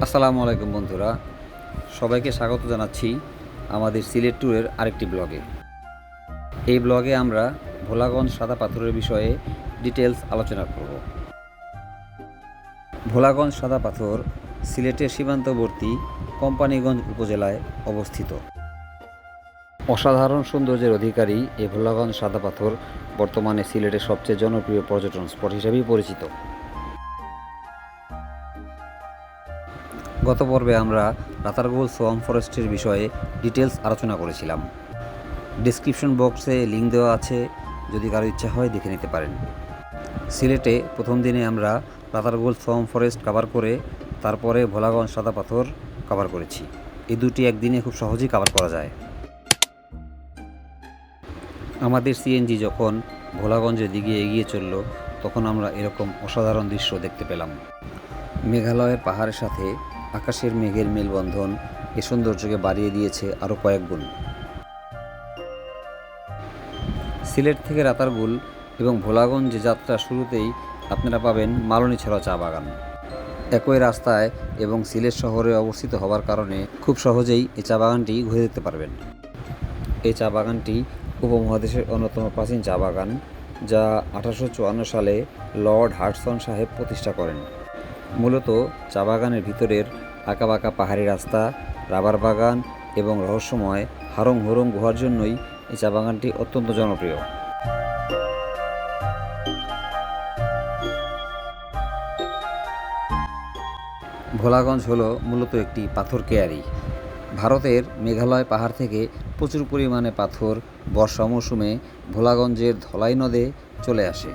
আসসালামু আলাইকুম বন্ধুরা, সবাইকে স্বাগত জানাচ্ছি আমাদের সিলেট ট্যুরের আরেকটি ব্লগে। এই ব্লগে আমরা ভোলাগঞ্জ সাদা পাথরের বিষয়ে ডিটেলস আলোচনা করব। ভোলাগঞ্জ সাদা পাথর সিলেটের সীমান্তবর্তী কোম্পানীগঞ্জ উপজেলায় অবস্থিত। অসাধারণ সৌন্দর্যের অধিকারী এই ভোলাগঞ্জ সাদা পাথর বর্তমানে সিলেটের সবচেয়ে জনপ্রিয় পর্যটন স্পট হিসেবেই পরিচিত। গত পর্বে আমরা রাতারগুল সোয়াম্প ফরেস্টের বিষয়ে ডিটেলস আলোচনা করেছিলাম। ডিসক্রিপশন বক্সে লিঙ্ক দেওয়া আছে, যদি কারো ইচ্ছা হয় দেখে নিতে পারেন। সিলেটে প্রথম দিনে আমরা রাতারগুল সোয়াম্প ফরেস্ট কভার করে তারপরে ভোলাগঞ্জ সাদা পাথর কভার করেছি। এই দুটি একদিনে খুব সহজেই কভার করা যায়। আমাদের সিএনজি যখন ভোলাগঞ্জের দিকে এগিয়ে চলল, তখন আমরা এরকম অসাধারণ দৃশ্য দেখতে পেলাম। মেঘালয়ের পাহাড়ের সাথে আকাশের মেঘের মেলবন্ধন এ সৌন্দর্যকে বাড়িয়ে দিয়েছে আরও কয়েক গুণ। সিলেট থেকে রাতারগুল এবং ভোলাগঞ্জ যাত্রা শুরুতেই আপনারা পাবেন মালনীছড়া চা বাগান। একই রাস্তায় এবং সিলেট শহরে অবস্থিত হওয়ার কারণে খুব সহজেই এই চা বাগানটি ঘুরে দেখতে পারবেন। এই চা বাগানটি উপমহাদেশের অন্যতম প্রাচীন চা বাগান, যা 1854 সালে লর্ড হার্টসন সাহেব প্রতিষ্ঠা করেন। মূলত চা বাগানের ভিতরের আঁকাবাঁকা পাহাড়ি রাস্তা, রাবার বাগান এবং রহস্যময় হারং হুরং গুহার জন্যই এই চা বাগানটি অত্যন্ত জনপ্রিয়। ভোলাগঞ্জ হলো মূলত একটি পাথর কেয়ারি। ভারতের মেঘালয় পাহাড় থেকে প্রচুর পরিমাণে পাথর বর্ষা মৌসুমে ভোলাগঞ্জের ধলাই নদে চলে আসে।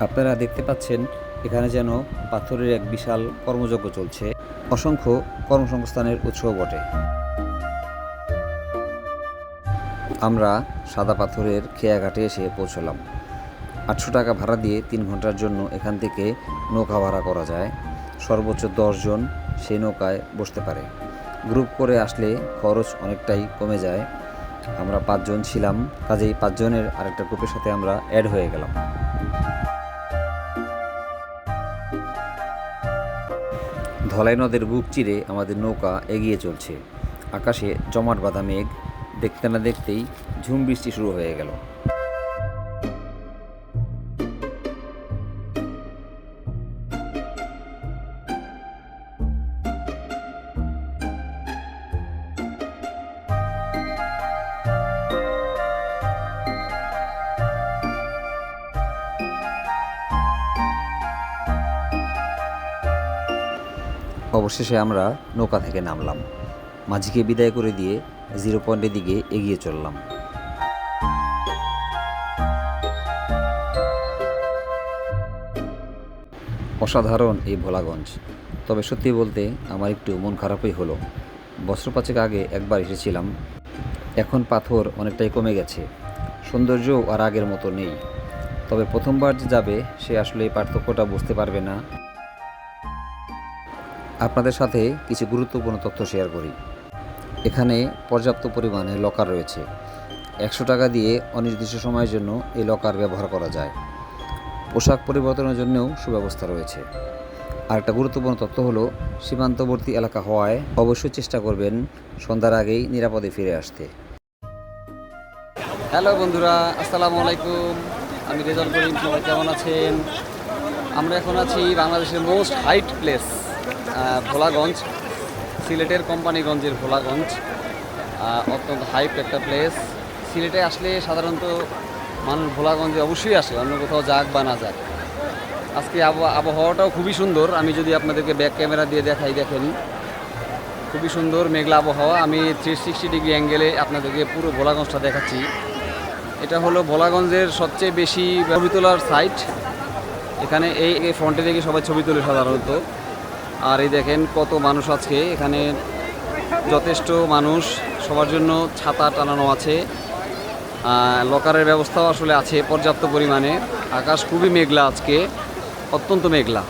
আপনারা দেখতে পাচ্ছেন এখানে যেন পাথরের এক বিশাল কর্মযজ্ঞ চলছে, অসংখ্য কর্মসংস্থানের উৎসও বটে। আমরা সাদা পাথরের খেয়াঘাটে এসে পৌঁছলাম। 800 টাকা ভাড়া দিয়ে 3 ঘন্টার জন্য এখান থেকে নৌকা ভাড়া করা যায়। সর্বোচ্চ 10 জন সেই নৌকায় বসতে পারে। গ্রুপ করে আসলে খরচ অনেকটাই কমে যায়। আমরা 5 জন ছিলাম, কাজেই 5 জনের আরেকটা গ্রুপের সাথে আমরা অ্যাড হয়ে গেলাম। ধলাই নদের বুক চিরে আমাদের নৌকা এগিয়ে চলছে। আকাশে জমাট বাঁধা মেঘ, দেখতে না দেখতেই ঝুম বৃষ্টি শুরু হয়ে গেল। অবশেষে আমরা নৌকা থেকে নামলাম। মাঝিকে বিদায় করে দিয়ে 0 পয়েন্টের দিকে এগিয়ে চললাম। অসাধারণ এই ভোলাগঞ্জ। তবে সত্যি বলতে আমার একটু মন খারাপই হলো। বছর 5 আগে একবার এসেছিলাম, এখন পাথর অনেকটাই কমে গেছে, সৌন্দর্যও আর আগের মতো নেই। তবে প্রথমবার যে যাবে সে আসলে এই পার্থক্যটা বুঝতে পারবে না। আপনাদের সাথে কিছু গুরুত্বপূর্ণ তথ্য শেয়ার করি। এখানে পর্যাপ্ত পরিমাণে লকার রয়েছে। 100 টাকা দিয়ে অনির্দিষ্ট সময়ের জন্য এই লকার ব্যবহার করা যায়। পোশাক পরিবর্তনের জন্যও সুব্যবস্থা রয়েছে। আর একটা গুরুত্বপূর্ণ তথ্য হলো, সীমান্তবর্তী এলাকা হওয়ায় অবশ্যই চেষ্টা করবেন সন্ধ্যার আগেই নিরাপদে ফিরে আসতে। হ্যালো বন্ধুরা, আসসালামু আলাইকুম। আমি রেজাল্ট করিম, সবাই কেমন আছেন? আমরা এখন আছি বাংলাদেশের মোস্ট হাইট প্লেস ভোলাগঞ্জ, সিলেটের কোম্পানীগঞ্জের ভোলাগঞ্জ। অত্যন্ত হাইট একটা প্লেস। সিলেটে আসলে সাধারণত মানুষ ভোলাগঞ্জে অবশ্যই আসে, অন্য কোথাও যাক বা না যাক। আজকে আবহাওয়াটাও খুবই সুন্দর। আমি যদি আপনাদেরকে ব্যাক ক্যামেরা দিয়ে দেখাই, দেখেন খুবই সুন্দর মেঘলা আবহাওয়া। আমি 360 ডিগ্রি অ্যাঙ্গেলে আপনাদেরকে পুরো ভোলাগঞ্জটা দেখাচ্ছি। এটা হলো ভোলাগঞ্জের সবচেয়ে বেশি ছবি তোলার সাইট। এখানে এই ফ্রন্টে দেখে সবাই ছবি তোলে সাধারণত। আর এই দেখেন কত মানুষ আজকে এখানে, যথেষ্ট মানুষ। সবার জন্য ছাতা টানানো আছে, লকারের ব্যবস্থাও আসলে আছে পর্যাপ্ত পরিমাণে। আকাশ খুবই মেঘলা আজকে, অত্যন্ত মেঘলা।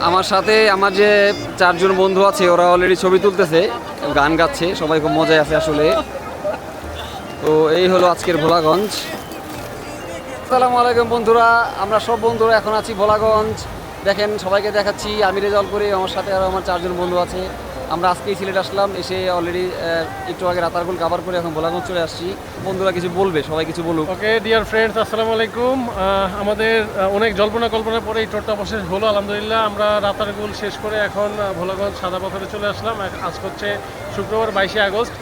আমার সাথে আমার যে 4 জন বন্ধু আছে, ওরা অলরেডি ছবি তুলতেছে, গান গাচ্ছে, সবাই খুব মজায় আছে আসলে। তো এই হলো আজকের ভোলাগঞ্জ। আসসালামু আলাইকুম বন্ধুরা, আমরা সব বন্ধুরা এখন আছি ভোলাগঞ্জ। দেখেন সবাইকে দেখাচ্ছি, আমি রেজাল্ট করি, আমার সাথে আরও আমার 4 জন বন্ধু আছে। আমরা আজকেই সিলেট আসলাম, এসে অলরেডি একটু আগে রাতারগুল কাভার করে এখন ভোলাগঞ্জ চলে আসছি। বন্ধুরা কিছু বলবে, সবাই কিছু বলুক। ওকে ডিয়ার ফ্রেন্ডস, আসসালামু আলাইকুম। আমাদের অনেক জল্পনা কল্পনার পরে এই টোরটা অবশেষ হলো আলহামদুলিল্লাহ। আমরা রাতারগুল শেষ করে এখন ভোলাগঞ্জ সাদা পাথরে চলে আসলাম। আজ হচ্ছে শুক্রবার 22শে আগস্ট।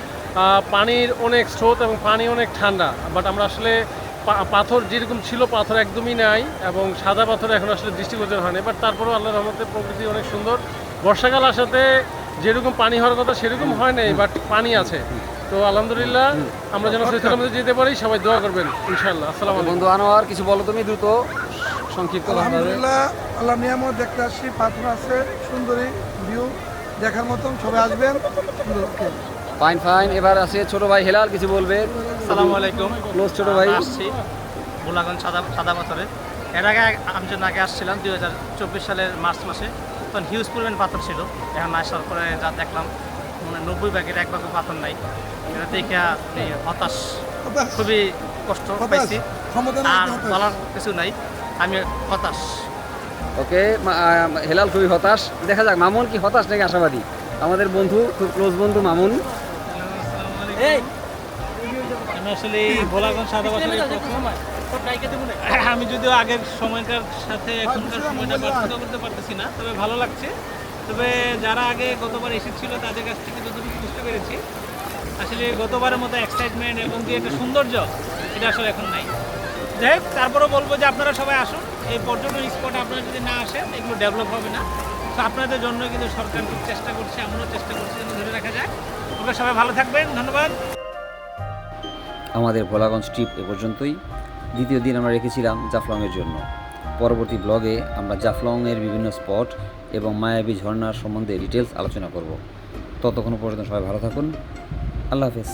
পানির অনেক স্রোত এবং পানি অনেক ঠান্ডা, বাট আমরা আসলে পাথর যেরকম ছিল পাথর একদমই নাই, এবং সাদা পাথর এখন আসলে দৃষ্টিগোচর হয়নি। বাট তারপরেও আল্লাহর রহমতে প্রকৃতি অনেক সুন্দর। বর্ষাকাল আসাতে যেরকম পানি হওয়ার কথা সেরকম হয় নাই, বাট পানি আছে। তো আলহামদুলিল্লাহ, আমরা যেন সুস্থতার মধ্যে যেতে পারি, সবাই দোয়া করবেন ইনশাআল্লাহ। আসসালামু আলাইকুম। বন্ধু আনোয়ার কিছু বলো তুমি দ্রুত সংক্ষিপ্ত। আলহামদুলিল্লাহ, আল্লাহ নিয়ামত দেখতে আসছি, পাথর আছে, সুন্দরী ভিউ দেখার মতন, সবাই আসবেন। Fine fine. এবার আছে ছোট ভাই হেলাল, কিছু বলবে। আসসালামু আলাইকুম। ক্লোজ ছোট ভাই। আসছি ভোলাগঞ্জ সাদা পাথরে। এর আগে আমি যখন আগে আসছিলাম 2024 সালের মার্চ মাসে, তখন হিউজ পরিমাণ পাথর ছিল। এখন আসার পরে যা দেখলাম, মানে 90 ভাগের 1 ভাগও পাথর নাই। এটা দেখে আমি হতাশ, খুবই কষ্ট পাইছি। আর বলার কিছু নাই, আমি হতাশ। ওকে, হেলাল খুবই হতাশ। দেখা যাক মামুন কি হতাশ নাকি আশাবাদী। আমাদের বন্ধু, খুব ক্লোজ বন্ধু মামুন। আমি আসলে এই ভোলাগঞ্জ সাদা পাথরে আমি যদিও আগের সময়কার সাথে এখনকার সময়টা পার্থক্য করতে পারতেছি না, তবে ভালো লাগছে। তবে যারা আগে গতবার এসেছিল তাদের কাছ থেকে যতটুকু বুঝতে পেরেছি, আসলে গতবারের মতো এক্সাইটমেন্ট এবং যে একটা সৌন্দর্য, এটা আসলে এখন নাই। যাই হোক, তারপরেও বলবো যে আপনারা সবাই আসুন। এই পর্যটন স্পটে আপনারা যদি না আসেন, এগুলো ডেভেলপ হবে না। তো আপনাদের জন্য কিন্তু সরকার খুব চেষ্টা করছে, আমরাও চেষ্টা করছি যেন ধরে রাখা যায়। আপনারা সবাই ভালো থাকবেন, ধন্যবাদ। আমাদের ভোলাগঞ্জ ট্রিপ এ পর্যন্তই। দ্বিতীয় দিন আমরা রেখেছিলাম জাফলংয়ের জন্য। পরবর্তী ব্লগে আমরা জাফলংয়ের বিভিন্ন স্পট এবং মায়াবী ঝর্ণার সম্বন্ধে ডিটেলস আলোচনা করব। ততক্ষণ পর্যন্ত সবাই ভালো থাকুন। আল্লাহ হাফেজ।